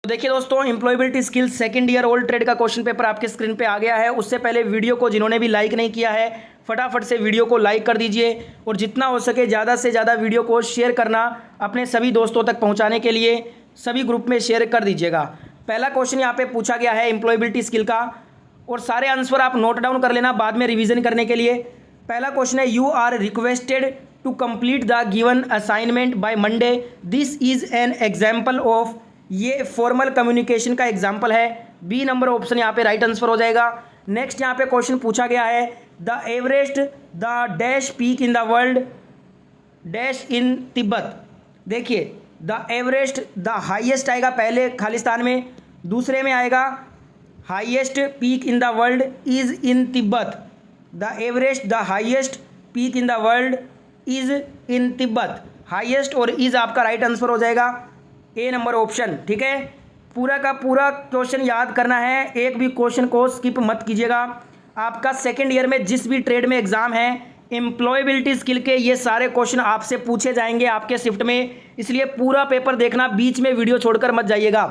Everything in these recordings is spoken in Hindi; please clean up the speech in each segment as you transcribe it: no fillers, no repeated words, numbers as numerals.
तो देखिए दोस्तों, employability skills second year old trade का क्वेश्चन पेपर आपके स्क्रीन पे आ गया है। उससे पहले वीडियो को जिन्होंने भी लाइक नहीं किया है फटाफट से वीडियो को लाइक कर दीजिए और जितना हो सके ज़्यादा से ज़्यादा वीडियो को शेयर करना अपने सभी दोस्तों तक पहुंचाने के लिए सभी ग्रुप में शेयर कर दीजिएगा। पहला क्वेश्चन यहाँ पे पूछा गया है एम्प्लॉयबिलिटी स्किल का और सारे आंसर आप नोट डाउन कर लेना बाद में रिविजन करने के लिए। पहला क्वेश्चन है, you are requested to complete the given assignment by Monday, this is an example of. ये फॉर्मल कम्युनिकेशन का एग्जाम्पल है। बी नंबर ऑप्शन यहाँ पे राइट आंसर हो जाएगा। नेक्स्ट यहाँ पे क्वेश्चन पूछा गया है, the Everest the dash peak in the world dash in Tibet. देखिए, द एवरेस्ट द हाईएस्ट आएगा पहले खालिस्तान में, दूसरे में आएगा highest peak in the world is in Tibet. The Everest the highest peak in the world is in Tibet. Highest और इज आपका राइट आंसर हो जाएगा ए नंबर ऑप्शन। ठीक है, पूरा का पूरा क्वेश्चन याद करना है, एक भी क्वेश्चन को स्किप मत कीजिएगा। आपका सेकंड ईयर में जिस भी ट्रेड में एग्जाम है, एम्प्लॉयबिलिटी स्किल के ये सारे क्वेश्चन आपसे पूछे जाएंगे आपके शिफ्ट में, इसलिए पूरा पेपर देखना, बीच में वीडियो छोड़कर मत जाइएगा।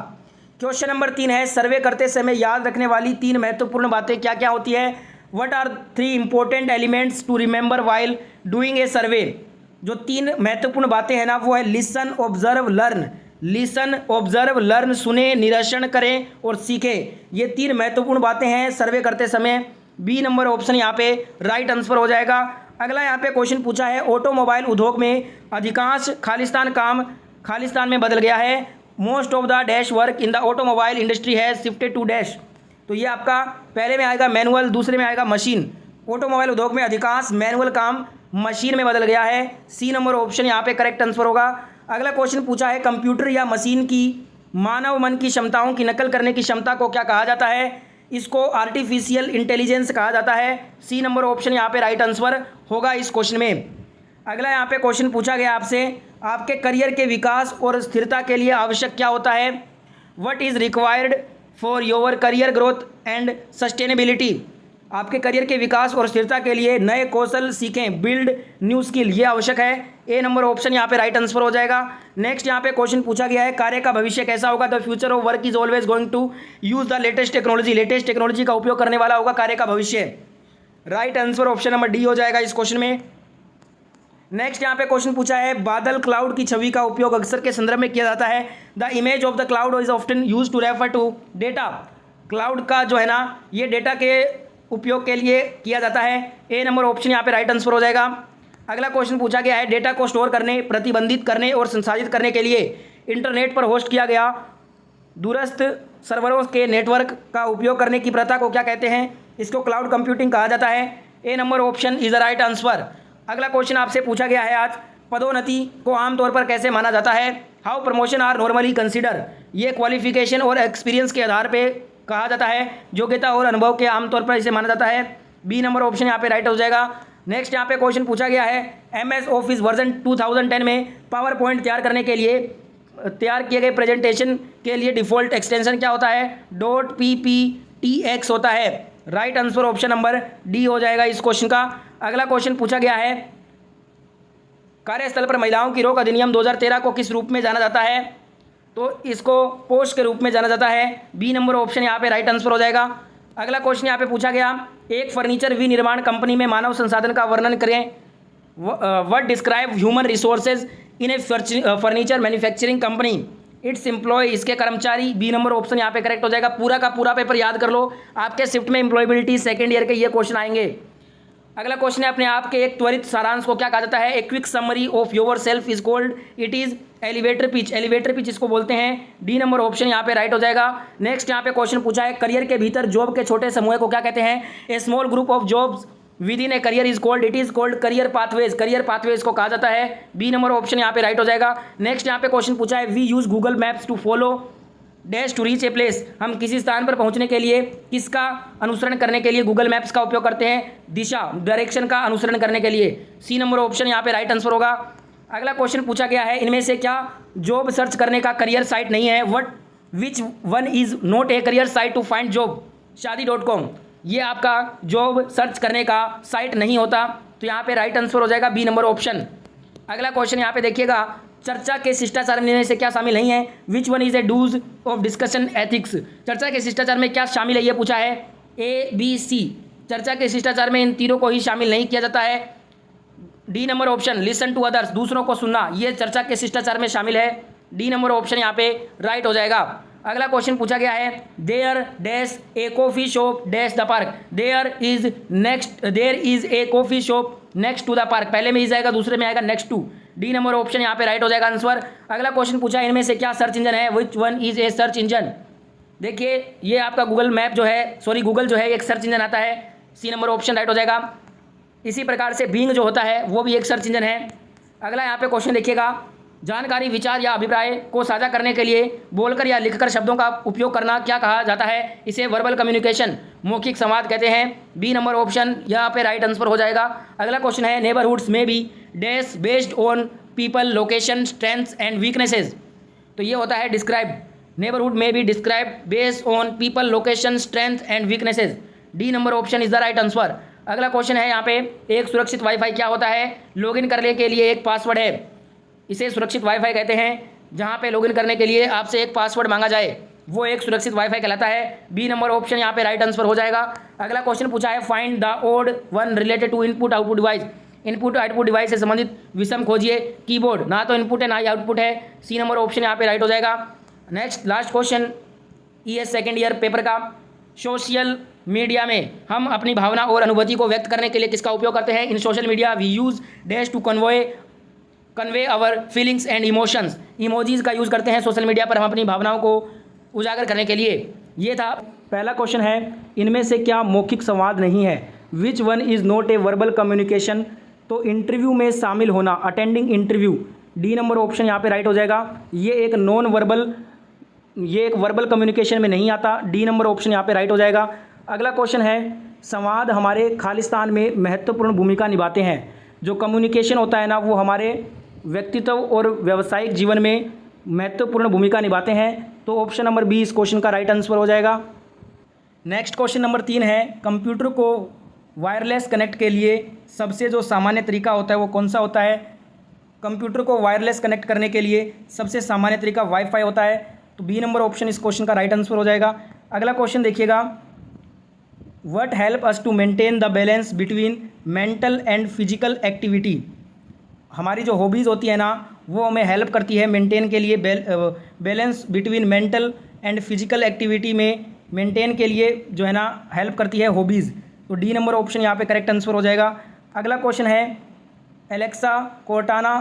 क्वेश्चन नंबर 3 है, सर्वे करते समय याद रखने वाली 3 महत्वपूर्ण बातें क्या क्या होती है। What are 3 important elements to remember while doing a survey. जो 3 महत्वपूर्ण बातें हैं ना, वो है listen, observe, learn. Listen, observe, learn, सुने, निरीक्षण करें और सीखें। ये 3 महत्वपूर्ण बातें हैं सर्वे करते समय। बी नंबर ऑप्शन यहाँ पे राइट आंसर हो जाएगा। अगला यहाँ पे क्वेश्चन पूछा है, ऑटोमोबाइल उद्योग में अधिकांश खालिस्तान काम खालिस्तान में बदल गया है। Most of the dash work in the automobile industry है शिफ्टेड टू डैश। तो ये आपका पहले में आएगा मैनुअल, दूसरे में आएगा मशीन। ऑटोमोबाइल उद्योग में अधिकांश मैनुअल काम मशीन में बदल गया है। सी नंबर ऑप्शन यहाँ पे करेक्ट आंसर होगा। अगला क्वेश्चन पूछा है, कंप्यूटर या मशीन की मानव मन की क्षमताओं की नकल करने की क्षमता को क्या कहा जाता है। इसको आर्टिफिशियल इंटेलिजेंस कहा जाता है। सी नंबर ऑप्शन यहाँ पे राइट आंसर होगा इस क्वेश्चन में। अगला यहाँ पे क्वेश्चन पूछा गया आपसे, आपके करियर के विकास और स्थिरता के लिए आवश्यक क्या होता है। What is required for your career growth and sustainability. आपके करियर के विकास और स्थिरता के लिए नए कौशल सीखें, बिल्ड न्यू स्किल, ये आवश्यक है। ए नंबर ऑप्शन यहाँ पे राइट आंसर हो जाएगा। नेक्स्ट यहाँ पे क्वेश्चन पूछा गया है, कार्य का भविष्य कैसा होगा। The future of work is always going to use the latest technology. Latest technology का उपयोग करने वाला होगा कार्य का भविष्य। Right answer option number D हो जाएगा इस क्वेश्चन में। नेक्स्ट यहाँ पे क्वेश्चन पूछा है, बादल क्लाउड की छवि का उपयोग अक्सर के संदर्भ में किया जाता है। The image of the cloud is often use to refer to data. Cloud का जो है ना, ये डेटा के उपयोग के लिए किया जाता है। ए नंबर ऑप्शन यहाँ पे राइट आंसर हो जाएगा। अगला क्वेश्चन पूछा गया है, डेटा को स्टोर करने, प्रतिबंधित करने और संसाधित करने के लिए इंटरनेट पर होस्ट किया गया दूरस्थ सर्वरों के नेटवर्क का उपयोग करने की प्रथा को क्या कहते हैं। इसको क्लाउड कंप्यूटिंग कहा जाता है। A number option is the right answer. अगला क्वेश्चन आपसे पूछा गया है आज, पदोन्नति को आमतौर पर कैसे माना जाता है। How promotion are normally consider. ये क्वालिफिकेशन और एक्सपीरियंस के आधार पर कहा जाता है, योग्यता और अनुभव के आमतौर पर इसे माना जाता है। बी नंबर ऑप्शन यहाँ पे राइट हो जाएगा। नेक्स्ट यहाँ पे क्वेश्चन पूछा गया है, MS ऑफिस वर्जन 2010 में पावर पॉइंट तैयार करने के लिए तैयार किए गए प्रेजेंटेशन के लिए डिफ़ॉल्ट एक्सटेंशन क्या होता है। .pptx होता है। Right answer option number D हो जाएगा इस क्वेश्चन का। अगला क्वेश्चन पूछा गया है, कार्यस्थल पर महिलाओं की रोक अधिनियम 2013 को किस रूप में जाना जाता है। तो इसको पोस्ट के रूप में जाना जाता है। बी नंबर ऑप्शन यहाँ पे राइट आंसर हो जाएगा। अगला क्वेश्चन यहाँ पे पूछा गया, एक फर्नीचर विनिर्माण कंपनी में मानव संसाधन का वर्णन करें। What describe human resources in a furniture manufacturing company. Its employ, इसके कर्मचारी। बी नंबर ऑप्शन यहाँ पे करेक्ट हो जाएगा। पूरा का पूरा पेपर याद कर लो, आपके शिफ्ट में एम्प्लॉयबिलिटी सेकेंड ईयर के ये क्वेश्चन आएंगे। अगला क्वेश्चन है, अपने आप के एक त्वरित सारांश को क्या कहा जाता है। A quick summary of your self is called, it is elevator pitch. Elevator pitch इसको बोलते हैं। डी नंबर ऑप्शन यहाँ पे राइट हो जाएगा। नेक्स्ट यहाँ पे क्वेश्चन पूछा है, करियर के भीतर जॉब के छोटे समूह को क्या कहते हैं। A small group of jobs within a career is called, it is called career pathways. Career pathways को कहा जाता है। बी नंबर ऑप्शन यहाँ पे राइट हो जाएगा। नेक्स्ट यहाँ पे क्वेश्चन पूछा है, we use Google maps to follow dash to reach a place. हम किसी स्थान पर पहुंचने के लिए किसका अनुसरण करने के लिए गूगल मैप्स का उपयोग करते हैं। दिशा, डायरेक्शन का अनुसरण करने के लिए। सी नंबर ऑप्शन यहाँ पे राइट आंसर होगा। अगला क्वेश्चन पूछा गया है, इनमें से क्या जॉब सर्च करने का करियर साइट नहीं है। What which one is not a career site to find job. शादी.com, ये आपका जॉब सर्च करने का साइट नहीं होता। तो यहाँ पे राइट आंसर हो जाएगा बी नंबर ऑप्शन। अगला क्वेश्चन यहाँ पे देखिएगा, चर्चा के शिष्टाचार में से क्या शामिल नहीं है? Which one is a do's of discussion ethics? चर्चा के शिष्टाचार में क्या शामिल है, ये पूछा है। A B C. चर्चा के शिष्टाचार में इन तीनों को ही शामिल नहीं किया जाता है। D number option, listen to others, दूसरों को सुनना, ये चर्चा के शिष्टाचार में शामिल है। डी नंबर ऑप्शन यहाँ पे राइट हो जाएगा। अगला क्वेश्चन पूछा गया है, there dash a coffee shop dash the park. There is a coffee shop next to the park. पहले में इज आएगा, दूसरे में आएगा next to. D number option यहाँ पे राइट हो जाएगा आंसर। अगला क्वेश्चन पूछा, इनमें से क्या सर्च इंजन है? Which one is A search engine? देखिए ये आपका गूगल मैप जो है, सॉरी गूगल जो है एक सर्च इंजन आता है। सी नंबर ऑप्शन राइट हो जाएगा। इसी प्रकार से बिंग जो होता है वो भी एक सर्च इंजन है। अगला यहाँ पे क्वेश्चन देखिएगा, जानकारी, विचार या अभिप्राय को साझा करने के लिए बोलकर या लिखकर शब्दों का उपयोग करना क्या कहा जाता है? इसे वर्बल कम्युनिकेशन, मौखिक संवाद कहते हैं। बी नंबर ऑप्शन यहाँ पे राइट आंसर हो जाएगा। अगला क्वेश्चन है, नेबरहुड्स में B dash based on people, location, strengths and weaknesses. तो ये होता है डिस्क्राइब। नेबरहुड में B describe based on people, location, strength and weaknesses. D number option is the right answer. अगला क्वेश्चन है यहाँ पे, एक सुरक्षित वाईफाई क्या होता है? लॉगिन करने के लिए एक पासवर्ड है, इसे सुरक्षित वाईफाई कहते हैं। जहाँ पे लॉगिन करने के लिए आपसे एक पासवर्ड मांगा जाए वो एक सुरक्षित वाईफाई कहलाता है। बी नंबर ऑप्शन यहाँ पे राइट आंसर हो जाएगा। अगला क्वेश्चन पूछा है, find the odd one related to input output device. Input output device से संबंधित विषम खोजिए। कीबोर्ड ना तो इनपुट है ना ही आउटपुट है। सी नंबर ऑप्शन यहाँ पे राइट हो जाएगा। Next last question ES second year paper का, सोशल मीडिया में हम अपनी भावना और अनुभूति को व्यक्त करने के लिए किसका उपयोग करते हैं? In social media we use dash to convey our feelings and emotions. Emojis का यूज़ करते हैं सोशल मीडिया पर हम अपनी भावनाओं को उजागर करने के लिए। ये था पहला क्वेश्चन है, इनमें से क्या मौखिक संवाद नहीं है? Which one is not a verbal communication? तो इंटरव्यू में शामिल होना, attending interview. D number option यहाँ पे राइट हो जाएगा। ये एक वर्बल कम्युनिकेशन में नहीं आता। डी नंबर ऑप्शन यहाँ पे राइट हो जाएगा। अगला क्वेश्चन है, संवाद हमारे खालिस्तान में महत्वपूर्ण भूमिका निभाते हैं। जो कम्युनिकेशन होता है ना वो हमारे व्यक्तित्व और व्यावसायिक जीवन में महत्वपूर्ण भूमिका निभाते हैं। तो ऑप्शन नंबर बी इस क्वेश्चन का राइट आंसर हो जाएगा। नेक्स्ट क्वेश्चन नंबर 3 है, कंप्यूटर को वायरलेस कनेक्ट के लिए सबसे जो सामान्य तरीका होता है वो कौन सा होता है? कंप्यूटर को वायरलेस कनेक्ट करने के लिए सबसे सामान्य तरीका वाईफाई होता है। तो बी नंबर ऑप्शन इस क्वेश्चन का राइट आंसर हो जाएगा। अगला क्वेश्चन देखिएगा, what help us to maintain the balance between mental and physical activity. हमारी जो हॉबीज़ होती है ना वो हमें हेल्प करती है मेंटेन के लिए, balance between mental and physical activity में मेंटेन के लिए जो है ना हेल्प करती है हॉबीज़। तो डी नंबर ऑप्शन यहाँ पे करेक्ट आंसर हो जाएगा। अगला क्वेश्चन है, एलेक्सा, कोर्टाना,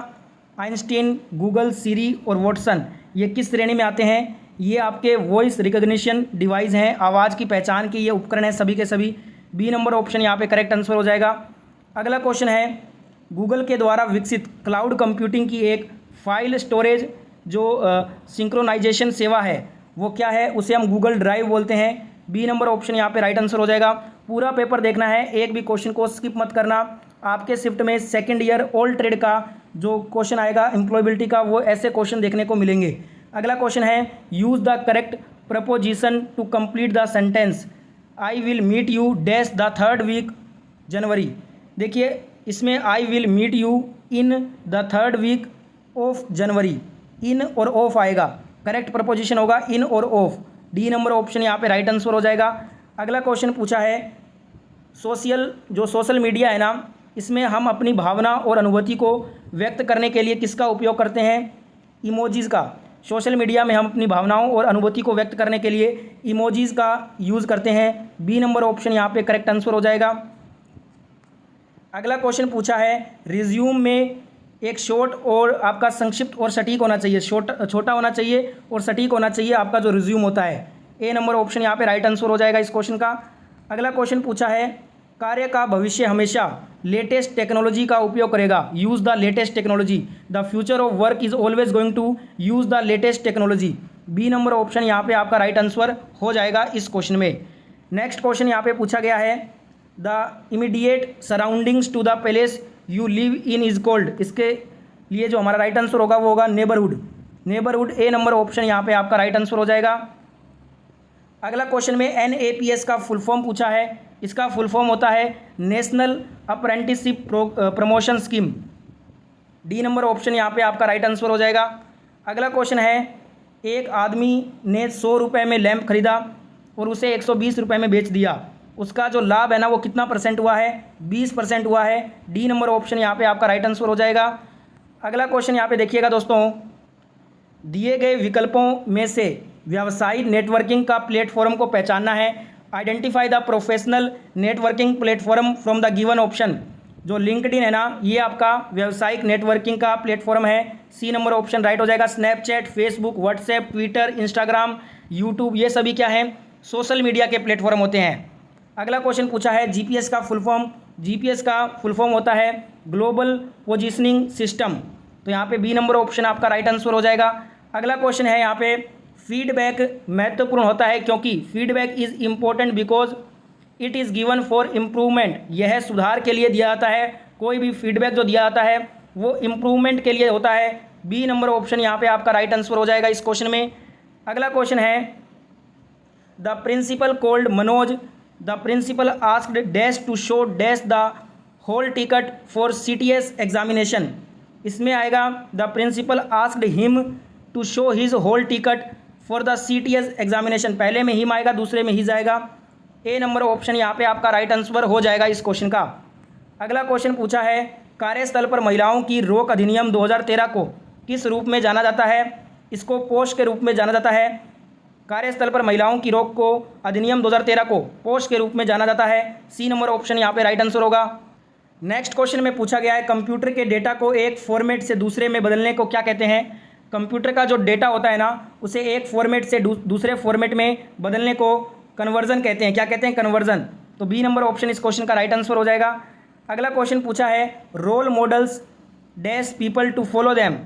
आइंस्टीन, गूगल, सीरी और वॉटसन ये किस श्रेणी में आते हैं? ये आपके वॉइस रिकॉग्निशन डिवाइस हैं, आवाज़ की पहचान के ये उपकरण हैं सभी के सभी। बी नंबर ऑप्शन यहाँ पे करेक्ट आंसर हो जाएगा। अगला क्वेश्चन है, गूगल के द्वारा विकसित क्लाउड कंप्यूटिंग की एक फाइल स्टोरेज जो सिंक्रोनाइजेशन सेवा है वो क्या है? उसे हम गूगल ड्राइव बोलते हैं। बी नंबर ऑप्शन यहाँ पे राइट आंसर हो जाएगा। पूरा पेपर देखना है, एक भी क्वेश्चन को स्किप मत करना। आपके शिफ्ट में सेकेंड ईयर ऑल ट्रेड का जो क्वेश्चन आएगा एम्प्लॉयबिलिटी का वो ऐसे क्वेश्चन देखने को मिलेंगे। अगला क्वेश्चन है, use the correct preposition to complete the sentence. I will meet you dash the third week January. देखिए इसमें I will meet you in the third week of January, in और ऑफ आएगा, करेक्ट प्रपोजिशन होगा इन और ऑफ। डी नंबर ऑप्शन यहाँ पे राइट आंसर हो जाएगा। अगला क्वेश्चन पूछा है, सोशल मीडिया है ना इसमें हम अपनी भावना और अनुभूति को व्यक्त करने के लिए किसका उपयोग करते हैं? इमोजीज़ का। सोशल मीडिया में हम अपनी भावनाओं और अनुभूति को व्यक्त करने के लिए इमोजीज़ का यूज़ करते हैं। बी नंबर ऑप्शन यहाँ पे करेक्ट आंसर हो जाएगा। अगला क्वेश्चन पूछा है, रिज्यूम में एक शॉर्ट और आपका संक्षिप्त और सटीक होना चाहिए, छोटा होना चाहिए और सटीक होना चाहिए आपका जो रिज्यूम होता है। ए नंबर ऑप्शन यहाँ पे राइट आंसर हो जाएगा इस क्वेश्चन का। अगला क्वेश्चन पूछा है, कार्य का भविष्य हमेशा लेटेस्ट टेक्नोलॉजी का उपयोग करेगा। Use the latest technology. The future of work is always going to use the latest technology. B number option यहाँ पे आपका राइट आंसर हो जाएगा इस क्वेश्चन में। नेक्स्ट क्वेश्चन यहाँ पे पूछा गया है, the immediate surroundings to the place you live in is called. इसके लिए जो हमारा राइट आंसर होगा वो होगा neighbourhood. Neighbourhood A number option यहाँ पे आपका राइट आंसर हो जाएगा। अगला क्वेश्चन में NAPS का फुल फॉर्म पूछा है। इसका फुल फॉर्म होता है national apprenticeship promotion scheme. D number option यहाँ पे आपका राइट आंसर हो जाएगा। अगला क्वेश्चन है, एक आदमी ने 100 रुपये में लैंप खरीदा और उसे 120 रुपये में बेच दिया, उसका जो लाभ है ना वो कितना % हुआ है? 20% हुआ है। डी नंबर ऑप्शन यहाँ पे आपका राइट आंसर हो जाएगा। अगला क्वेश्चन यहाँ पे देखिएगा दोस्तों, दिए गए विकल्पों में से व्यावसायिक नेटवर्किंग का प्लेटफॉर्म को पहचानना है। Identify the professional networking platform from the given option. जो लिंक्डइन है ना, ये आपका व्यावसायिक नेटवर्किंग का प्लेटफॉर्म है। सी नंबर ऑप्शन राइट हो जाएगा। Snapchat, Facebook, WhatsApp, Twitter, Instagram, YouTube, ये सभी क्या हैं? सोशल मीडिया के प्लेटफॉर्म होते हैं। अगला क्वेश्चन पूछा है, जीपीएस का फुल फॉर्म। जीपीएस का फुल फॉर्म होता है ग्लोबल पोजीशनिंग सिस्टम। तो यहाँ पे बी नंबर ऑप्शन आपका राइट आंसर हो जाएगा। अगला क्वेश्चन है यहाँ पे, फीडबैक महत्वपूर्ण होता है क्योंकि feedback is important because it is given for improvement. यह सुधार के लिए दिया जाता है। कोई भी फीडबैक जो दिया जाता है वो इम्प्रूवमेंट के लिए होता है। बी नंबर ऑप्शन यहाँ पे आपका राइट आंसर हो जाएगा इस क्वेश्चन में। अगला क्वेश्चन है, the principal called Manoj, the principal asked dash to show dash the whole ticket for CTS examination. इसमें आएगा the principal asked him to show his whole ticket for the CTS examination. पहले में हिम आएगा, दूसरे में ही जाएगा। ए नंबर ऑप्शन यहाँ पे आपका राइट आंसर हो जाएगा इस क्वेश्चन का। अगला क्वेश्चन पूछा है, कार्यस्थल पर महिलाओं की रोक अधिनियम 2013 को किस रूप में जाना जाता है? इसको पोस्ट के रूप में जाना जाता है। कार्यस्थल पर महिलाओं की रोक को अधिनियम 2013 को पोस्ट के रूप में जाना जाता है। सी नंबर ऑप्शन यहाँ पे राइट आंसर होगा। नेक्स्ट क्वेश्चन में पूछा गया है, कंप्यूटर के डेटा को एक फॉर्मेट से दूसरे में बदलने को क्या कहते हैं? कंप्यूटर का जो डेटा होता है ना, उसे एक फॉर्मेट से दूसरे फॉर्मेट में बदलने को कन्वर्जन कहते हैं। क्या कहते हैं? कन्वर्जन। तो बी नंबर ऑप्शन इस क्वेश्चन का राइट आंसर हो जाएगा। अगला क्वेश्चन पूछा है, role models dash people to follow them.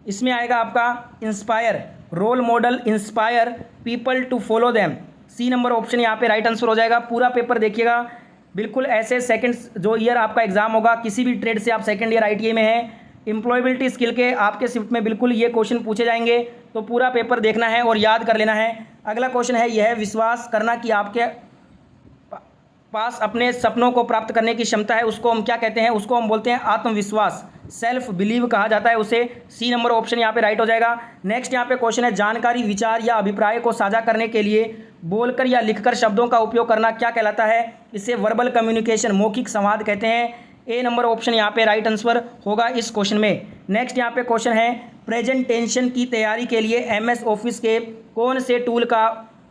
इसमें आएगा आपका inspire. Role model inspire people to follow them. C number option यहाँ पे राइट आंसर हो जाएगा। पूरा पेपर देखिएगा, बिल्कुल ऐसे सेकंड जो ईयर आपका एग्जाम होगा, किसी भी ट्रेड से आप सेकंड ईयर आईटीआई में हैं, एम्प्लॉयबिलिटी स्किल के आपके शिफ्ट में बिल्कुल ये क्वेश्चन पूछे जाएंगे। तो पूरा पेपर देखना है और याद कर लेना है। अगला क्वेश्चन है, यह विश्वास करना कि आपके पास अपने सपनों को प्राप्त करने की क्षमता है, उसको हम क्या कहते हैं? उसको हम बोलते हैं आत्मविश्वास। सेल्फ बिलीव कहा जाता है उसे। सी नंबर ऑप्शन यहाँ पे राइट हो जाएगा। नेक्स्ट यहाँ पे क्वेश्चन है, जानकारी, विचार या अभिप्राय को साझा करने के लिए बोलकर या लिखकर शब्दों का उपयोग करना क्या कहलाता है? इसे वर्बल कम्युनिकेशन, मौखिक संवाद कहते हैं। ए नंबर ऑप्शन यहाँ पे राइट आंसर होगा इस क्वेश्चन में। नेक्स्ट यहाँ पे क्वेश्चन है, प्रेजेंटेशन की तैयारी के लिए एमएस ऑफिस के कौन से टूल का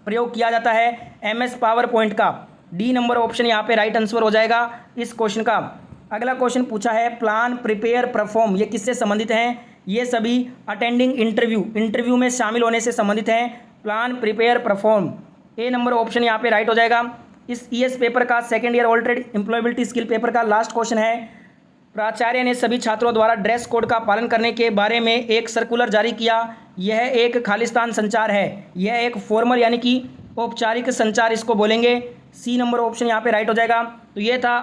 प्रयोग किया जाता है? एमएस पावर पॉइंट का। डी नंबर ऑप्शन यहाँ पे राइट आंसर हो जाएगा इस क्वेश्चन का। अगला क्वेश्चन पूछा है, प्लान, प्रिपेयर, परफॉर्म, ये किससे संबंधित हैं? ये सभी अटेंडिंग इंटरव्यू में शामिल होने से संबंधित हैं। Plan, prepare, perform. A number option यहाँ पे राइट हो जाएगा। इस ईएस पेपर का second year all trade employability skill paper का लास्ट क्वेश्चन है, प्राचार्य ने सभी छात्रों द्वारा ड्रेस कोड का पालन करने के बारे में एक सर्कुलर जारी किया। यह एक खालिस्तान संचार है, यह एक फॉर्मल यानी कि औपचारिक संचार इसको बोलेंगे। सी नंबर ऑप्शन यहाँ पे राइट हो जाएगा। तो ये था